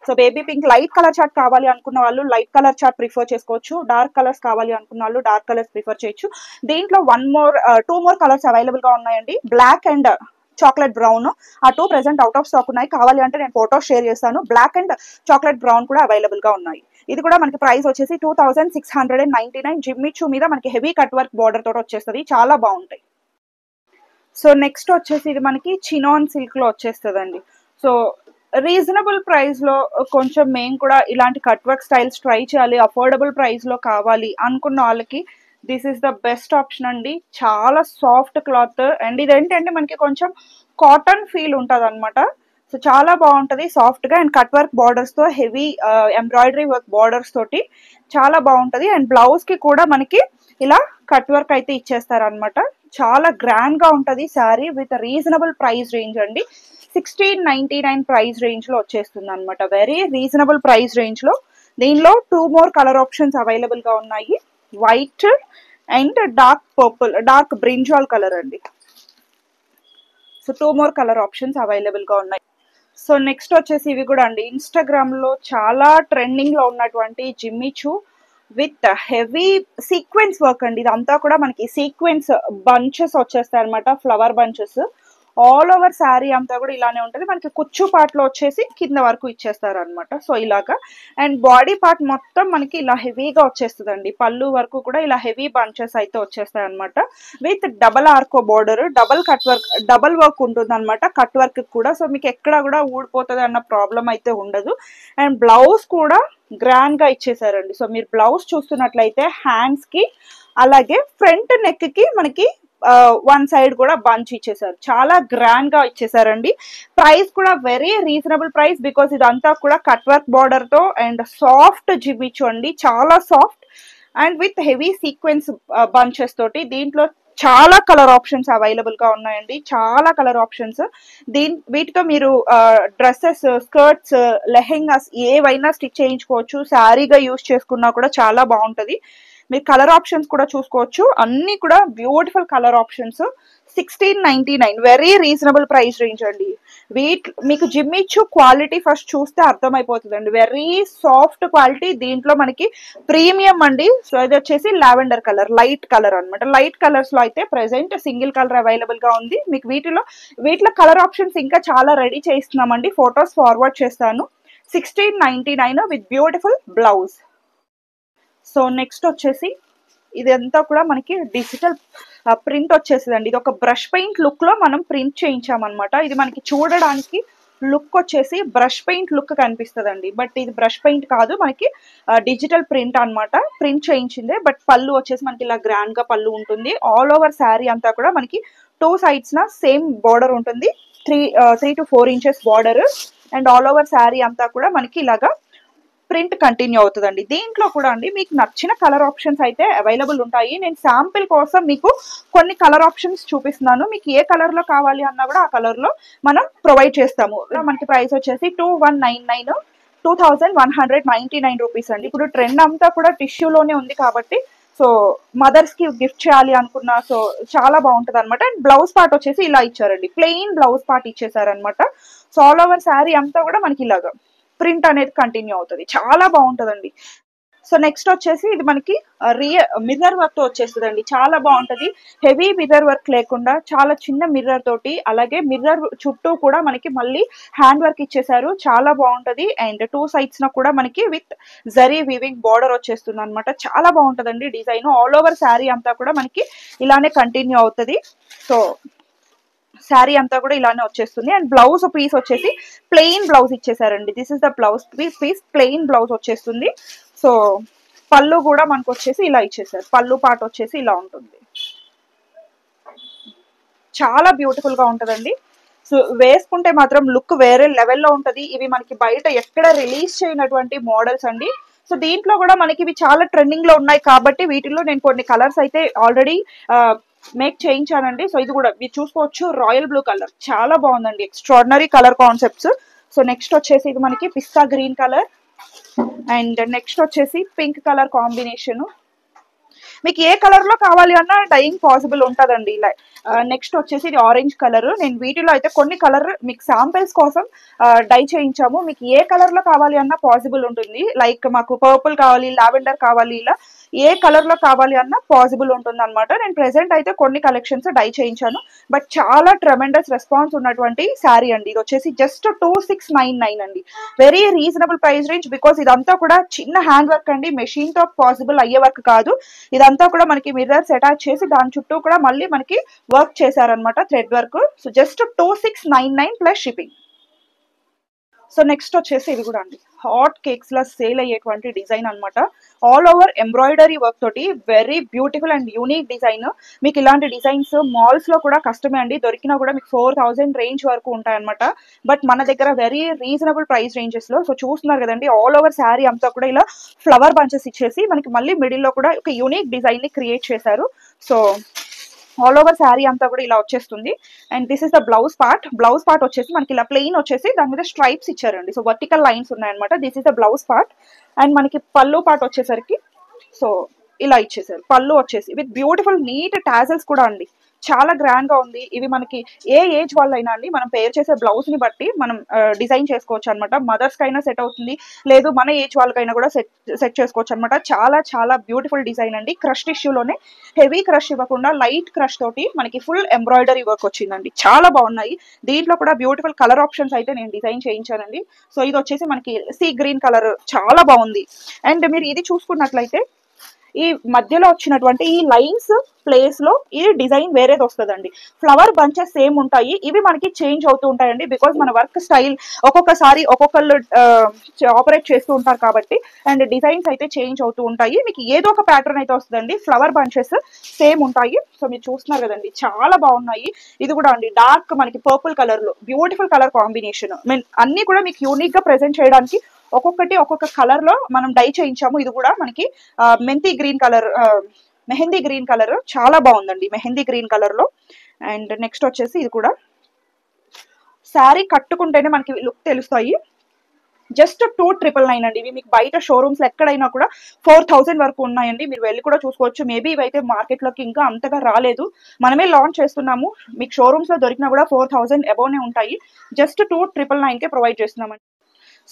So baby pink light colour chart కావాలి అనుకున్న వాళ్ళు లైట్ కలర్ చార్ట్ ప్రిఫర్ చేసుకోవచ్చు. డార్క్ కలర్స్ కావాలి అనుకున్న వాళ్ళు డార్క్ కలర్స్ ప్రిఫర్ చేయొచ్చు. దీంట్లో 2 more కలర్స్ అవైలబుల్ గా ఉన్నాయండి. Black and chocolate brown. ఆ 2 ప్రెసెంట్ అవుట్ ఆఫ్ స్టాక్ ఉన్నాయి. కావాలి అంటే నేను ఫోటో షేర్ చేస్తాను. బ్లాక్ అండ్ చాక్లెట్ బ్రౌన్ కూడా అవైలబుల్ గా ఉన్నాయి. ఇది కూడా మనకి ప్రైస్ వచ్చేసి 2699. జిమ్మి చూ మీద మనకి హెవీ కట్ వర్క్ బార్డర్ తోటి వచ్చేస్తుంది. చాలా బాగుంటాయి. సో నెక్స్ట్ వచ్చేసి ఇది మనకి చినాన్ సిల్క్ లో వచ్చేస్తుందండి. సో రీజనబుల్ ప్రైస్ లో కొంచెం మేము కూడా ఇలాంటి కట్ వర్క్ స్టైల్స్ ట్రై చేయాలి, అఫోర్డబుల్ ప్రైస్ లో కావాలి అనుకున్న వాళ్ళకి this is the best option అండి. చాలా సాఫ్ట్ క్లాత్ అండ్ ఇదేంటంటే మనకి కొంచెం కాటన్ ఫీల్ ఉంటుంది అనమాట. సో చాలా బాగుంటది సాఫ్ట్ గా అండ్ కట్ వర్క్ బార్డర్స్ తో హెవీ ఎంబ్రాయిడరీ వర్క్ బార్డర్స్ తోటి చాలా బాగుంటది. అండ్ బ్లౌజ్ కి కూడా మనకి ఇలా కట్ వర్క్ అయితే ఇచ్చేస్తారు అనమాట. చాలా గ్రాండ్ గా ఉంటది sari with reasonable price range అండి. 1699 ప్రైస్ రేంజ్ లో వచ్చేస్తుంది అనమాట. వెరీ రీజనబుల్ ప్రైస్ రేంజ్ లో. దీనిలో 2 more కలర్ ఆప్షన్స్ అవైలబుల్ గా ఉన్నాయి. White and dark purple, dark brinjal colour అండి. So 2 more colour options available గా ఉన్నాయి. సో నెక్స్ట్ వచ్చేసి ఇవి కూడా అండి ఇన్స్టాగ్రామ్ లో చాలా ట్రెండింగ్ లో ఉన్నటువంటి జిమ్మి చూ విత్ హెవీ సీక్వెన్స్ వర్క్ అండి. ఇదంతా కూడా మనకి సీక్వెన్స్ బంచెస్ వచ్చేస్తాయి అనమాట, flower bunches. All over sari అంతా కూడా ఇలానే ఉంటుంది. మనకి కుచ్చు పార్ట్ లో వచ్చేసి కింద వరకు ఇచ్చేస్తారు అనమాట. సో ఇలాగా అండ్ బాడీ పార్ట్ మొత్తం మనకి ఇలా హెవీగా వచ్చేస్తుందండి. పళ్ళు వరకు కూడా ఇలా హెవీ బంచెస్ అయితే వచ్చేస్తాయి అనమాట. విత్ డబల్ ఆర్కో border, double cut work, double work ఉంటుంది అనమాట కట్ వర్క్ కూడా. సో మీకు ఎక్కడ కూడా ఊడిపోతుంది అన్న ప్రాబ్లం అయితే ఉండదు. అండ్ బ్లౌజ్ కూడా గ్రాండ్ గా ఇచ్చేసారండి. సో మీరు బ్లౌజ్ చూస్తున్నట్లయితే హ్యాండ్స్ కి అలాగే ఫ్రంట్ నెక్ కి మనకి వన్ సైడ్ కూడా బంచ్ ఇచ్చేసారు, చాలా గ్రాండ్ గా ఇచ్చేసారండి. ప్రైస్ కూడా వెరీ రీజనబుల్ ప్రైస్, బికాస్ ఇదంతా కూడా కట్ వర్క్ బార్డర్ తో అండ్ సాఫ్ట్ జిమ్మిచ్చు అండి, చాలా soft and with heavy sequence bunches తోటి. దీంట్లో చాలా కలర్ ఆప్షన్స్ అవైలబుల్ గా ఉన్నాయండి, చాలా కలర్ ఆప్షన్స్. వీటితో మీరు డ్రెస్సెస్, స్కర్ట్స్, లెహెంగాస్ ఏవైనా స్టిచ్ చేయించుకోవచ్చు, శారీగా యూజ్ చేసుకున్నా కూడా చాలా బాగుంటది. మీరు కలర్ ఆప్షన్స్ కూడా చూసుకోవచ్చు, అన్ని కూడా beautiful colour options. 1699 very reasonable price range అండి. మీకు జిమ్మిచ్చు క్వాలిటీ ఫస్ట్ చూస్తే అర్థమైపోతుందండి, వెరీ సాఫ్ట్ క్వాలిటీ. దీంట్లో మనకి ప్రీమియం అండి. సో ఇది వచ్చేసి లావెండర్ కలర్, లైట్ కలర్ అనమాట. లైట్ కలర్స్ లో అయితే ప్రెసెంట్ సింగిల్ కలర్ అవైలబుల్ గా ఉంది. మీకు వీటిలో కలర్ ఆప్షన్స్ ఇంకా చాలా రెడీ చేస్తున్నామండి, ఫొటోస్ ఫార్వర్డ్ చేస్తాను. 1699 with beautiful blouse. So next వచ్చేసి ఇదంతా కూడా మనకి డిజిటల్ ప్రింట్ వచ్చేసిందండి. ఇది ఒక బ్రష్ పెయింట్ లుక్ లో మనం ప్రింట్ చేయించామన్నమాట. ఇది మనకి చూడడానికి లుక్ వచ్చేసి బ్రష్ పెయింట్ లుక్ కనిపిస్తుందండి, బట్ ఇది బ్రష్ పెయింట్ కాదు, మనకి డిజిటల్ ప్రింట్ అన్నమాట. ప్రింట్ చేయించిందే. బట్ పళ్ళు వచ్చేసి మనకి ఇలా గ్రాండ్ గా పళ్ళు ఉంటుంది. ఆల్ ఓవర్ శారీ అంతా కూడా మనకి 2 sides న సేమ్ బార్డర్ ఉంటుంది, 3 to 4 inches border. And all over sari అంతా కూడా మనకి ఇలాగా ప్రింట్ కంటిన్యూ అవుతుందండి. దీంట్లో కూడా అండి మీకు నచ్చిన కలర్ ఆప్షన్స్ అయితే అవైలబుల్ ఉంటాయి. నేను శాంపిల్ కోసం మీకు కొన్ని కలర్ ఆప్షన్స్ చూపిస్తున్నాను. మీకు ఏ కలర్ లో కావాలి అన్నా కూడా ఆ కలర్ లో మనం ప్రొవైడ్ చేస్తాము. మనకి ప్రైస్ వచ్చేసి 2199, 2199 రూపీస్ అండి. ఇప్పుడు ట్రెండ్ అంతా కూడా టిష్యూలోనే ఉంది కాబట్టి సో మదర్స్ కి గిఫ్ట్ చేయాలి అనుకున్నా సో చాలా బాగుంటది అనమాట. అండ్ బ్లౌజ్ పార్ట్ వచ్చేసి ఇలా ఇచ్చారండి, ప్లెయిన్ బ్లౌజ్ పార్ట్ ఇచ్చేసారనమాట. సో ఆల్ ఓవర్ శారీ అంతా కూడా మనకి ఇలాగా ప్రింట్ అనేది కంటిన్యూ అవుతుంది, చాలా బాగుంటదండి. సో నెక్స్ట్ వచ్చేసి ఇది మనకి మిర్రర్ వర్క్ తో వచ్చేస్తుందండి, చాలా బాగుంటది. హెవీ మిర్రర్ వర్క్ లేకుండా చాలా చిన్న మిర్రర్ తోటి, అలాగే మిర్రర్ చుట్టూ కూడా మనకి మళ్ళీ హ్యాండ్ వర్క్ ఇచ్చేసారు, చాలా బాగుంటది. అండ్ 2 sides న కూడా మనకి విత్ జరీ వీవింగ్ బార్డర్ వచ్చేస్తుంది అనమాట, చాలా బాగుంటదండి డిజైన్. ఆల్ ఓవర్ శారీ అంతా కూడా మనకి ఇలానే కంటిన్యూ అవుతుంది. సో శారీ అంతా కూడా ఇలానే వచ్చేస్తుంది. అండ్ బ్లౌజ్ పీస్ వచ్చేసి ప్లెయిన్ బ్లౌజ్ ఇచ్చేసారండి. This is the blouse piece, plain blouse వచ్చేస్తుంది. సో పళ్ళు కూడా మనకు వచ్చేసి ఇలా ఇచ్చేసారు, పళ్ళు పార్ట్ వచ్చేసి ఇలా ఉంటుంది, చాలా బ్యూటిఫుల్ గా ఉంటదండి. సో వేసుకుంటే మాత్రం లుక్ వేరే లెవెల్లో ఉంటది. ఇవి మనకి బయట ఎక్కడ రిలీజ్ చేయనటువంటి మోడల్స్ అండి. సో దీంట్లో కూడా మనకి ఇవి చాలా ట్రెండింగ్ లో ఉన్నాయి కాబట్టి వీటిలో నేను కొన్ని కలర్స్ అయితే ఆల్రెడీ మేక్ చేయించానండి. సో ఇది కూడా మీరు చూసుకోవచ్చు, రాయల్ బ్లూ కలర్ చాలా బాగుందండి, extraordinary colour concepts. So next వచ్చేసి ఇది మనకి పిస్తా గ్రీన్ కలర్ అండ్ నెక్స్ట్ వచ్చేసి పింక్ కలర్ కాంబినేషన్. మీకు ఏ కలర్ లో కావాలి అన్నా డైయింగ్ పాసిబుల్ ఉంటుందండి. నెక్స్ట్ వచ్చేసి ఇది ఆరెంజ్ కలర్. నేను వీటిలో అయితే కొన్ని కలర్ మీకు శాంపిల్స్ కోసం డై చేయించాము. మీకు ఏ కలర్ లో కావాలి అన్నా పాసిబుల్ ఉంటుంది. లైక్ మాకు పర్పుల్ కావాలి, లావెండర్ కావాలి, ఇలా ఏ కలర్ లో కావాలి అన్నా పాసిబుల్ ఉంటుంది అనమాట. నేను ప్రెసెంట్ అయితే కొన్ని కలెక్షన్స్ డై చేయించాను, బట్ చాలా ట్రెమెండస్ రెస్పాన్స్ ఉన్నటువంటి శారీ అండి. ఇది వచ్చేసి జస్ట్ 2699 అండి, very reasonable price range. Because ఇదంతా కూడా చిన్న హ్యాండ్ వర్క్ అండి, మెషిన్ తో పాసిబుల్ అయ్యే వర్క్ కాదు. ఇదంతా కూడా మనకి మిర్రర్స్ అటాచ్ చేసి దాని చుట్టూ కూడా మళ్ళీ మనకి వర్క్ చేశారనమాట, thread work. So just 2699 plus shipping. So next వచ్చేసి ఇది కూడా అండి హాట్ కేక్స్ లా సేల్ అయ్యేటువంటి డిజైన్ అనమాట. ఆల్ ఓవర్ ఎంబ్రాయిడరీ వర్క్ తోటి very beautiful and unique design. మీకు ఇలాంటి డిజైన్స్ మాల్స్ లో కూడా కష్టమే అండి, దొరికినా కూడా మీకు 4000 రేంజ్ వరకు ఉంటాయన్నమాట. బట్ మన దగ్గర వెరీ రీజనబుల్ ప్రైస్ రేంజెస్ లో. సో చూస్తున్నారు కదండి, ఆల్ ఓవర్ శారీ అంతా కూడా ఇలా ఫ్లవర్ బంచెస్ ఇచ్చేసి మనకి మళ్ళీ మిడిల్ లో కూడా ఒక యూనిక్ డిజైన్ ని క్రియేట్ చేశారు. సో ఆల్ ఓవర్ శారీ అంతా కూడా ఇలా వచ్చేస్తుంది. And this is the blouse part. Blouse part వచ్చేసి మనకి ఇలా ప్లెయిన్ వచ్చేసి దాని మీద స్ట్రైప్స్ ఇచ్చారండి. సో వర్టికల్ లైన్స్ ఉన్నాయన్నమాట. This is the blouse part. And మనకి పళ్ళు పార్ట్ వచ్చేసరికి సో ఇలా ఇచ్చేసారు. పళ్ళు వచ్చేసి విత్ బ్యూటిఫుల్ నీట్ టాజల్స్ కూడా అండి, చాలా గ్రాండ్ గా ఉంది. ఇవి మనకి ఏ ఏజ్ వాళ్ళైనా అండి మనం పేర్ చేసే బ్లౌజ్ ని బట్టి మనం డిజైన్ చేసుకోవచ్చు అనమాట. మదర్స్ కైనా సెట్ అవుతుంది, లేదు మన ఏజ్ వాళ్ళకైనా కూడా సెట్ చేసుకోవచ్చు అనమాట. చాలా చాలా బ్యూటిఫుల్ డిజైన్ అండి. క్రష్ టిష్యూలోనే హెవీ క్రష్ ఇవ్వకుండా లైట్ క్రష్ తోటి మనకి ఫుల్ ఎంబ్రాయిడరీ వర్క్ వచ్చిందండి, చాలా బాగున్నాయి. దీంట్లో కూడా బ్యూటిఫుల్ కలర్ ఆప్షన్స్ అయితే నేను డిజైన్ చేయించానండి. సో ఇది వచ్చేసి మనకి సీ గ్రీన్ కలర్, చాలా బాగుంది. అండ్ మీరు ఇది చూసుకున్నట్లయితే ఈ మధ్యలో వచ్చినటువంటి ఈ లైన్స్ ప్లేస్ లో ఈ డిజైన్ వేరేది వస్తుందండి. ఫ్లవర్ బంచెస్ సేమ్ ఉంటాయి, ఇవి మనకి చేంజ్ అవుతూ ఉంటాయండి. బికాజ్ మన వర్క్ స్టైల్ ఒక్కొక్కసారి ఒక్కొక్కళ్ళు ఆపరేట్ చేస్తూ ఉంటారు కాబట్టి, అండ్ డిజైన్స్ అయితే చేంజ్ అవుతూ ఉంటాయి. మీకు ఏదో ఒక ప్యాటర్న్ అయితే వస్తుందండి. ఫ్లవర్ బంచెస్ సేమ్ ఉంటాయి. సో మీరు చూస్తున్నారు కదండి, చాలా బాగున్నాయి. ఇది కూడా అండి డార్క్ మనకి పర్పుల్ కలర్ లో బ్యూటిఫుల్ కలర్ కాంబినేషన్. మీన్ అన్ని కూడా మీకు యూనిక్ గా ప్రెజెంట్ చేయడానికి ఒక్కొక్కటి ఒక్కొక్క కలర్ లో మనం డై చేయించాము. ఇది కూడా మనకి మెంతి green colour, mehndi green colour చాలా బాగుందండి, మెహందీ గ్రీన్ కలర్ లో. అండ్ నెక్స్ట్ వచ్చేసి ఇది కూడా శారీ కట్టుకుంటేనే మనకి లుక్ తెలుస్తాయి. జస్ట్ 2,999 అండి. ఇవి మీకు బయట షోరూమ్స్ ఎక్కడైనా కూడా 4,000 వరకు ఉన్నాయండి. మీరు వెళ్ళి కూడా చూసుకోవచ్చు. మేబీ ఇవైతే మార్కెట్ లోకి ఇంకా అంతగా రాలేదు, మనమే లాంచ్ చేస్తున్నాము. మీకు షోరూమ్స్ లో దొరికినా కూడా 4,000 అబోవ్నే ఉంటాయి. జస్ట్ 2,999 కే ప్రొవైడ్ చేస్తున్నామండి.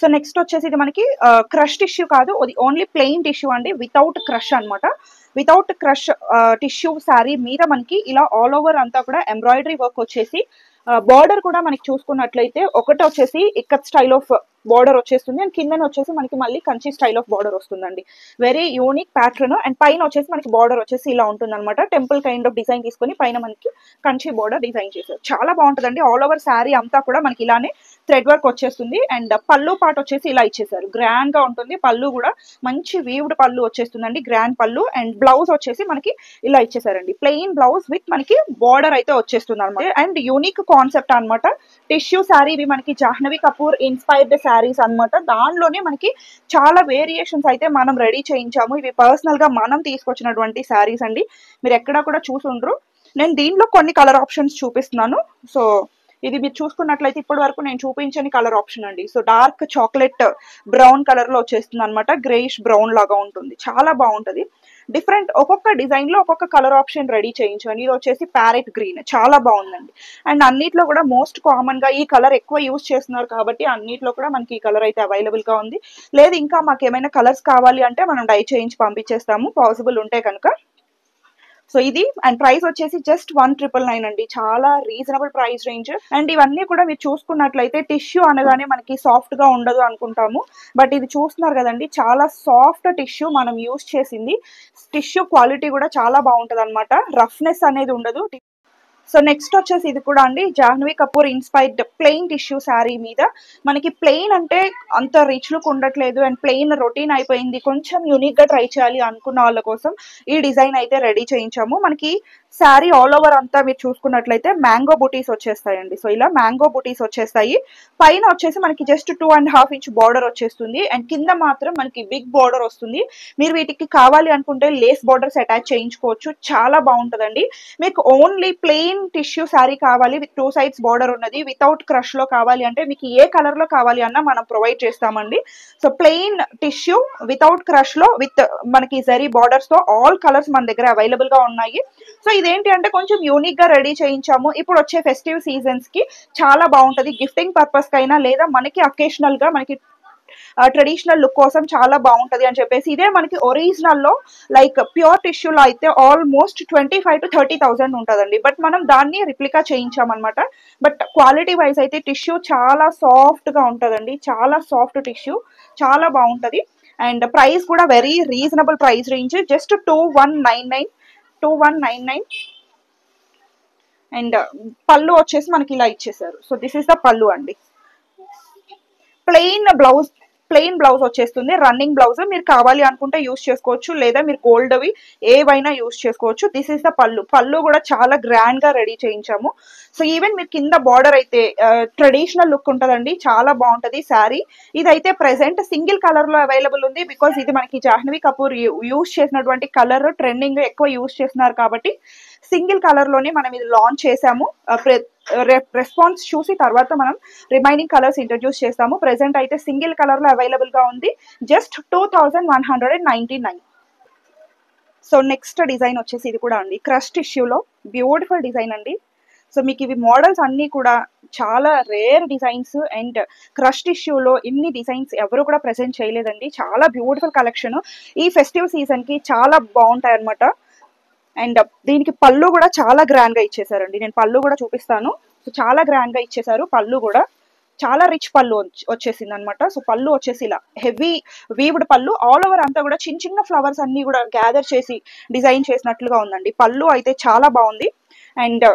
సో నెక్స్ట్ వచ్చేసి ఇది మనకి క్రష్ టిష్యూ కాదు, అది ఓన్లీ ప్లెయిన్ టిష్యూ అండి, వితౌట్ క్రష్ అనమాట. వితౌట్ క్రష్ టిష్యూ శారీ మీద మనకి ఇలా ఆల్ ఓవర్ అంతా కూడా ఎంబ్రాయిడరీ వర్క్ వచ్చేసి, బార్డర్ కూడా మనకి చూసుకున్నట్లయితే ఒకటి వచ్చేసి ఇక్కత్ స్టైల్ ఆఫ్ బార్డర్ వచ్చేస్తుంది, అండ్ కింద వచ్చేసి మనకి మళ్ళీ కంచి స్టైల్ ఆఫ్ బార్డర్ వస్తుందండి. Very unique pattern. అండ్ పైన వచ్చేసి మనకి బార్డర్ వచ్చేసి ఇలా ఉంటుంది అనమాట. టెంపుల్ కైండ్ ఆఫ్ డిజైన్ తీసుకొని పైన మనకి కంచి బార్డర్ డిజైన్ చేశారు. చాలా బాగుంటుందండి. ఆల్ ఓవర్ శారీ అంతా కూడా మనకి ఇలానే థ్రెడ్ వర్క్ వచ్చేస్తుంది. అండ్ పళ్ళు పాట వచ్చేసి ఇలా ఇచ్చేసారు, గ్రాండ్ గా ఉంటుంది. పళ్ళు కూడా మంచి వీవ్డ్ పళ్ళు వచ్చేస్తుందండి, గ్రాండ్ పళ్ళు. అండ్ బ్లౌజ్ వచ్చేసి మనకి ఇలా ఇచ్చేసారండి, ప్లెయిన్ బ్లౌజ్ విత్ మనకి బార్డర్ అయితే వచ్చేస్తుంది అనమాట. అండ్ యూనిక్ కాన్సెప్ట్ అనమాట. టిష్యూ శారీ, ఇవి మనకి జాహ్నవి కపూర్ ఇన్స్పైర్డ్ శారీస్ అనమాట. దానిలోనే మనకి చాలా వేరియేషన్స్ అయితే మనం రెడీ చేయించాము. ఇవి పర్సనల్ గా మనం తీసుకొచ్చినటువంటి శారీస్ అండి, మీరు ఎక్కడా కూడా చూసుండ్రు. నేను దీంట్లో కొన్ని కలర్ ఆప్షన్స్ చూపిస్తున్నాను. సో ఇది మీరు చూసుకున్నట్లయితే ఇప్పటి వరకు నేను చూపించని కలర్ ఆప్షన్ అండి. So dark chocolate brown colour లో వచ్చేస్తుంది అనమాట, గ్రేయిష్ బ్రౌన్ లాగా ఉంటుంది, చాలా బాగుంటది. డిఫరెంట్ ఒక్కొక్క డిజైన్ లో ఒక్కొక్క కలర్ ఆప్షన్ రెడీ చేయించండి. ఇది వచ్చేసి ప్యారెట్ గ్రీన్, చాలా బాగుందండి. అండ్ అన్నిట్లో కూడా మోస్ట్ కామన్ గా ఈ కలర్ ఎక్కువ యూజ్ చేస్తున్నారు కాబట్టి అన్నిట్లో కూడా మనకి ఈ కలర్ అయితే అవైలబుల్ గా ఉంది. లేదు ఇంకా మాకు ఏమైనా కలర్స్ కావాలి అంటే మనం డై చేయించి పంపించేస్తాము, పాసిబుల్ ఉంటే కనుక. సో ఇది అండ్ ప్రైస్ వచ్చేసి జస్ట్ 1,999 అండి, చాలా రీజనబుల్ ప్రైస్ రేంజ్. అండ్ ఇవన్నీ కూడా మీరు చూసుకున్నట్లయితే టిష్యూ అనగానే మనకి సాఫ్ట్ గా ఉండదు అనుకుంటాము, బట్ ఇది చూస్తున్నారు కదండి, చాలా సాఫ్ట్ టిష్యూ మనం యూజ్ చేసింది. టిష్యూ క్వాలిటీ కూడా చాలా బాగుంటది అనమాట, రఫ్నెస్ అనేది ఉండదు. సో నెక్స్ట్ వచ్చేసి ఇది కూడా అండి Jahnavi Kapoor inspired plain tissue sari మీద మనకి ప్లెయిన్ అంటే అంత రిచ్ లుక్ ఉండట్లేదు, అండ్ ప్లెయిన్ రొటీన్ అయిపోయింది, కొంచెం యూనిక్ గా ట్రై చేయాలి అనుకున్న వాళ్ళ కోసం ఈ డిజైన్ అయితే రెడీ చేయించాము. మనకి శారీ ఆల్ ఓవర్ అంతా మీరు చూసుకున్నట్లయితే మ్యాంగో బుటీస్ వచ్చేస్తాయండి. సో ఇలా మ్యాంగో బుటీస్ వచ్చేస్తాయి. పైన వచ్చేసి మనకి జస్ట్ 2.5 ఇంచ్ బార్డర్ వచ్చేస్తుంది, అండ్ కింద మాత్రం మనకి బిగ్ బార్డర్ వస్తుంది. మీరు వీటికి కావాలి అనుకుంటే లేస్ బార్డర్స్ అటాచ్ చేయించుకోవచ్చు, చాలా బాగుంటుందండి. మీకు ఓన్లీ ప్లెయిన్ టిష్యూ శారీ కావాలి విత్ 2 సైడ్స్ బార్డర్ ఉన్నది, వితౌట్ క్రష్ లో కావాలి అంటే మీకు ఏ కలర్ లో కావాలి అన్నా మనం ప్రొవైడ్ చేస్తామండి. So plain tissue without crush లో విత్ మనకి జరీ బార్డర్స్ తో ఆల్ కలర్స్ మన దగ్గర అవైలబుల్ గా ఉన్నాయి. సో ఇదేంటి అంటే కొంచెం యూనిక్ గా రెడీ చేయించాము. ఇప్పుడు వచ్చే ఫెస్టివ్ సీజన్స్ కి చాలా బాగుంటది, గిఫ్టింగ్ పర్పస్ కైనా లేదా మనకి అకేషనల్ గా మనకి ట్రెడిషనల్ లుక్ కోసం చాలా బాగుంటది అని చెప్పేసి ఇదే మనకి ఒరిజినల్ లో లైక్ ప్యూర్ టిష్యూలో అయితే ఆల్మోస్ట్ 25,000 to 30,000 ఉంటుందండి, బట్ మనం దాన్ని రిప్లికా చేయించామన్నమాట. బట్ క్వాలిటీ వైజ్ అయితే టిష్యూ చాలా సాఫ్ట్ గా ఉంటుందండి, చాలా సాఫ్ట్ టిష్యూ, చాలా బాగుంటది. అండ్ ప్రైస్ కూడా very reasonable price range, just 2,199. And పళ్ళు వచ్చేసి మనకి ఇలా ఇచ్చేసారు. సో దిస్ ఇస్ ద పళ్ళు అండి. ప్లెయిన్ బ్లౌజ్ వచ్చేస్తుంది, రన్నింగ్ బ్లౌజ్. మీరు కావాలి అనుకుంటే యూస్ చేసుకోవచ్చు, లేదా మీరు గోల్డ్ అవి ఏవైనా యూస్ చేసుకోవచ్చు. దిస్ ఇస్ ద పళ్ళు కూడా చాలా గ్రాండ్ గా రెడీ చేయించాము. సో ఈవెన్ మీరు కింద బార్డర్ అయితే ట్రెడిషనల్ లుక్ ఉంటుందండి, చాలా బాగుంటది శారీ. ఇదైతే ప్రెసెంట్ సింగిల్ కలర్ లో అవైలబుల్ ఉంది, బికాస్ ఇది మనకి జాహ్నవి కపూర్ యూస్ చేసినటువంటి కలర్ ట్రెండింగ్ ఎక్కువ యూస్ చేస్తున్నారు కాబట్టి సింగిల్ కలర్ లోనే మనం ఇది లాంచ్ చేసాము. రెస్పాన్స్ చూసి తర్వాత మనం రిమైనింగ్ కలర్స్ ఇంట్రడ్యూస్ చేస్తాము. ప్రెసెంట్ అయితే సింగిల్ కలర్ లో అవైలబుల్ గా ఉంది, జస్ట్ 2,199. సో నెక్స్ట్ డిజైన్ వచ్చేసి ఇది కూడా అండి క్రష్ టిష్యూలో బ్యూటిఫుల్ డిజైన్ అండి. సో మీకు ఇవి మోడల్స్ అన్ని కూడా చాలా రేర్ డిజైన్స్, అండ్ క్రష్ టిష్యూలో ఇన్ని డిజైన్స్ ఎవరు కూడా ప్రెసెంట్ చేయలేదండి, చాలా బ్యూటిఫుల్ కలెక్షన్. ఈ ఫెస్టివ్ సీజన్ కి చాలా బాగుంటాయి అనమాట. అండ్ దీనికి పళ్ళు కూడా చాలా గ్రాండ్ గా ఇచ్చేసారండి, నేను పళ్ళు కూడా చూపిస్తాను. సో చాలా గ్రాండ్ గా ఇచ్చేసారు, పళ్ళు కూడా చాలా రిచ్ పళ్ళు వచ్చేసింది అనమాట. సో పళ్ళు వచ్చేసి ఇలా హెవీ వీవ్డ్ పళ్ళు, ఆల్ ఓవర్ అంతా కూడా చిన్న చిన్న ఫ్లవర్స్ అన్ని కూడా గ్యాదర్ చేసి డిజైన్ చేసినట్లుగా ఉందండి. పళ్ళు అయితే చాలా బాగుంది. అండ్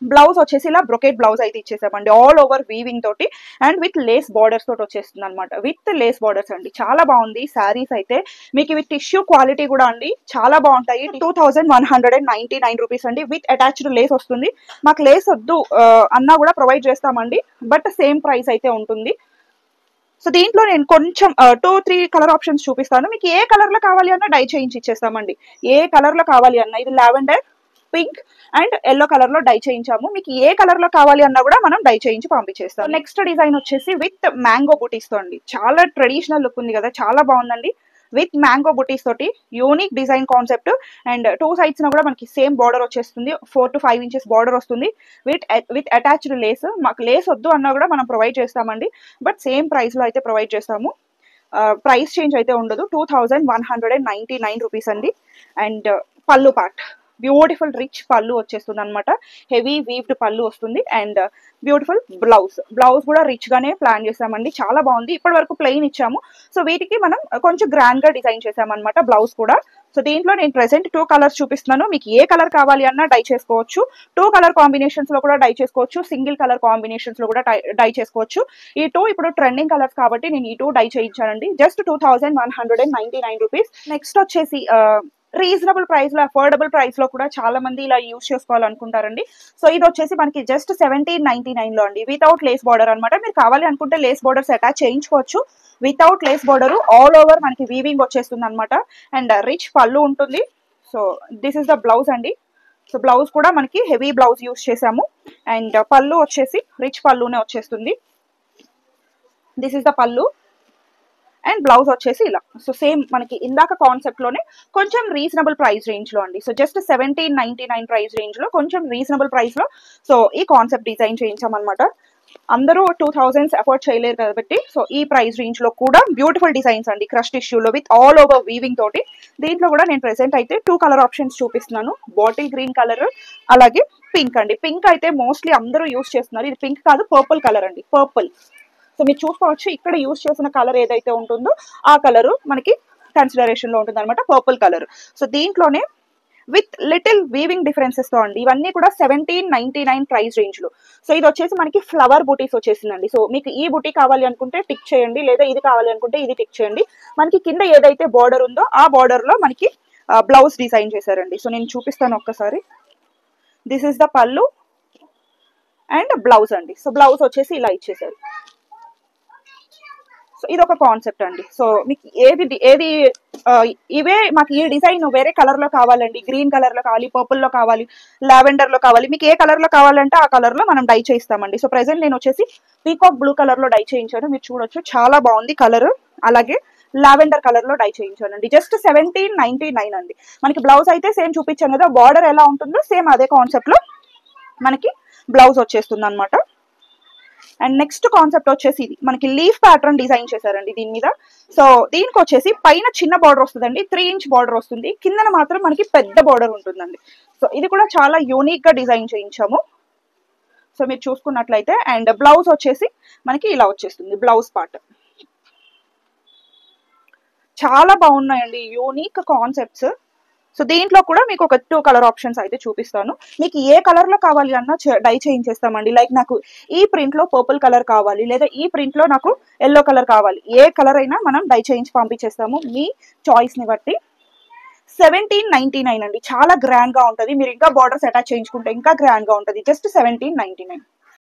బ్లౌజ్ వచ్చేసి ఇలా బ్రొకెట్ బ్లౌజ్ అయితే ఇచ్చేసామండి, ఆల్ ఓవర్ వీవింగ్ తోటి అండ్ విత్ లేస్ బార్డర్స్ తోటి వచ్చేస్తుంది అనమాట. విత్ లేస్ బార్డర్స్ అండి, చాలా బాగుంది శారీస్ అయితే. మీకు విత్ టిష్యూ క్వాలిటీ కూడా అండి చాలా బాగుంటాయి. 2199 రూపీస్ అండి. విత్ అటాచ్డ్ లేస్ వస్తుంది. మాకు లేస్ వద్దు అన్నా కూడా ప్రొవైడ్ చేస్తామండి, బట్ సేమ్ ప్రైస్ అయితే ఉంటుంది. సో దీంట్లో నేను కొంచెం 2-3 కలర్ ఆప్షన్స్ చూపిస్తాను. మీకు ఏ కలర్ లో కావాలి అన్నా డై చేయించి ఇచ్చేస్తామండి. ఏ కలర్ లో కావాలి అన్నా, ఇది lavender, pink and yellow colour లో డై చేయించాము. మీకు ఏ కలర్ లో కావాలి అన్నా కూడా మనం డై చేయించి పంపించేస్తాం. నెక్స్ట్ డిజైన్ వచ్చేసి విత్ మ్యాంగో బుటీస్ తో అండి. చాలా ట్రెడిషనల్ లుక్ ఉంది కదా, చాలా బాగుందండి. విత్ మ్యాంగో బుటీస్ తోటి unique design concept and 2 sides కూడా మనకి సేమ్ బార్డర్ వచ్చేస్తుంది. 4 to 5 inches బార్డర్ వస్తుంది విత్ అటాచ్డ్ లేస్. మాకు లేస్ వద్దు అన్నా కూడా మనం ప్రొవైడ్ చేస్తామండి, బట్ సేమ్ ప్రైస్ లో అయితే ప్రొవైడ్ చేస్తాము. ప్రైస్ చేంజ్ అయితే ఉండదు. 2199 రూపీస్ అండి. అండ్ పళ్ళు పార్ట్ బ్యూటిఫుల్ రిచ్ పళ్ళు వచ్చేస్తుంది అనమాట. హెవీ వీవ్డ్ పళ్ళు వస్తుంది అండ్ బ్యూటిఫుల్ బ్లౌజ్ కూడా రిచ్ గానే ప్లాన్ చేసామండి, చాలా బాగుంది. ఇప్పటి వరకు ప్లెయిన్ ఇచ్చాము, సో వీటికి మనం కొంచెం గ్రాండ్ గా డిజైన్ చేసామన్నమాట బ్లౌజ్ కూడా. సో దీంట్లో నేను ప్రెసెంట్ 2 కలర్స్ చూపిస్తున్నాను. మీకు ఏ కలర్ కావాలి అన్నా డై చేసుకోవచ్చు. 2 కలర్ కాంబినేషన్స్ లో కూడా డై చేసుకోవచ్చు, సింగిల్ కలర్ కాంబినేషన్స్ లో కూడా డై చేసుకోవచ్చు. ఈ 2 ఇప్పుడు ట్రెండింగ్ కలర్స్ కాబట్టి నేను ఈ 2 డై చేయించానండి. Just 2199 rupees. నెక్స్ట్ వచ్చేసి రీజనబుల్ ప్రైస్ లో, అఫోర్డబుల్ ప్రైస్ లో కూడా చాలా మంది ఇలా యూజ్ చేసుకోవాలనుకుంటారండి. సో ఇది వచ్చేసి మనకి జస్ట్ 1799 లో అండి, వితౌట్ లేస్ బార్డర్ అనమాట. మీరు కావాలి అనుకుంటే లేస్ బార్డర్స్ అటాచ్ చేయించుకోవచ్చు. Without lace border all over మనకి వీవింగ్ వచ్చేస్తుంది అనమాట అండ్ రిచ్ పళ్ళు ఉంటుంది. So this is the blouse అండి. సో బ్లౌజ్ కూడా మనకి హెవీ బ్లౌజ్ యూజ్ చేసాము అండ్ పళ్ళు వచ్చేసి రిచ్ పళ్ళునే వచ్చేస్తుంది. దిస్ ఇస్ ద పళ్ళు అండ్ బ్లౌజ్ వచ్చేసి ఇలా. సో సేమ్ మనకి ఇందాక కాన్సెప్ట్ లోనే కొంచెం రీజనబుల్ ప్రైస్ రేంజ్ లో అండి. సో జస్ట్ 1799 ప్రైస్ రేంజ్ లో కొంచెం రీజనబుల్ ప్రైస్ లో సో ఈ కాన్సెప్ట్ డిజైన్ చేయించామన్నమాట. అందరూ 2000 అఫోర్డ్ చేయలేరు కాబట్టి సో ఈ ప్రైస్ రేంజ్ లో కూడా బ్యూటిఫుల్ డిజైన్స్ అండి, క్రష్ టిష్యూలో విత్ ఆల్ ఓవర్ వీవింగ్ తోటి. దీంట్లో కూడా నేను ప్రెసెంట్ అయితే 2 కలర్ ఆప్షన్స్ చూపిస్తున్నాను. బాటిల్ గ్రీన్ కలర్ అలాగే పింక్ అండి. పింక్ అయితే మోస్ట్లీ అందరూ యూస్ చేస్తున్నారు. ఇది పింక్ కాదు, పర్పుల్ కలర్ అండి, పర్పుల్. సో మీరు చూసుకోవచ్చు ఇక్కడ యూజ్ చేసిన కలర్ ఏదైతే ఉంటుందో ఆ కలర్ మనకి కన్సిడరేషన్ లో ఉంటుంది అనమాట, పర్పుల్ కలర్. సో దీంట్లోనే విత్ లిటిల్ వీవింగ్ డిఫరెన్సెస్ తో అండి. ఇవన్నీ కూడా 1799 ప్రైస్ రేంజ్ లో. సో ఇది వచ్చేసి మనకి ఫ్లవర్ బుటీస్ వచ్చేసిందండి. సో మీకు ఈ బుటీ కావాలి అనుకుంటే టిక్ చేయండి, లేదా ఇది కావాలి అనుకుంటే ఇది టిక్ చేయండి. మనకి కింద ఏదైతే బార్డర్ ఉందో ఆ బార్డర్ లో మనకి బ్లౌజ్ డిజైన్ చేశారండి. సో నేను చూపిస్తాను ఒక్కసారి. దిస్ ఇస్ ద పళ్ళు అండ్ బ్లౌజ్ అండి. సో బ్లౌజ్ వచ్చేసి ఇలా ఇచ్చేసారు. సో ఇది ఒక కాన్సెప్ట్ అండి. సో మీకు ఏది ఇవే మాకు ఈ డిజైన్ వేరే కలర్ లో కావాలండి, గ్రీన్ కలర్ లో కావాలి, పర్పుల్ లో కావాలి, లావెండర్ లో కావాలి, మీకు ఏ కలర్ లో కావాలంటే ఆ కలర్ లో మనం డై చేయిస్తామండి. సో ప్రెసెంట్ నేను వచ్చేసి పీకాక్ బ్లూ కలర్ లో డై చేయించాను, మీరు చూడొచ్చు చాలా బాగుంది కలర్. అలాగే లావెండర్ కలర్ లో డై చేయించానండి. జస్ట్ 1799 అండి. మనకి బ్లౌజ్ అయితే సేమ్ చూపించాను కదా, బార్డర్ ఎలా ఉంటుందో సేమ్ అదే కాన్సెప్ట్ లో మనకి బ్లౌజ్ వచ్చేస్తుంది అనమాట. అండ్ నెక్స్ట్ కాన్సెప్ట్ వచ్చేసి ఇది మనకి లీఫ్ ప్యాటర్న్ డిజైన్ చేశారండి దీని మీద. సో దీనికి వచ్చేసి పైన చిన్న బార్డర్ వస్తుందండి, 3 inch బార్డర్ వస్తుంది, కిందన మాత్రం మనకి పెద్ద బార్డర్ ఉంటుందండి. సో ఇది కూడా చాలా యూనిక్ గా డిజైన్ చేయించాము. సో మీరు చూసుకున్నట్లయితే అండ్ బ్లౌజ్ వచ్చేసి మనకి ఇలా వచ్చేస్తుంది, బ్లౌజ్ పార్ట్. చాలా బాగున్నాయండి, యూనిక్ కాన్సెప్ట్స్. సో దీంట్లో కూడా మీకు ఒక 2 కలర్ ఆప్షన్స్ అయితే చూపిస్తాను. మీకు ఏ కలర్ లో కావాలి అన్నా డై చేయించేస్తామండి. లైక్ నాకు ఈ ప్రింట్ లో పర్పుల్ కలర్ కావాలి, లేదా ఈ ప్రింట్ లో నాకు ఎల్లో కలర్ కావాలి, ఏ కలర్ అయినా మనం డై చేయించి పంపించేస్తాము మీ చాయిస్ ని బట్టి. 1799 అండి, చాలా గ్రాండ్ గా ఉంటుంది. మీరు ఇంకా బార్డర్స్ అటాచ్ చేయించుకుంటే ఇంకా గ్రాండ్ గా ఉంటుంది. జస్ట్ 1799.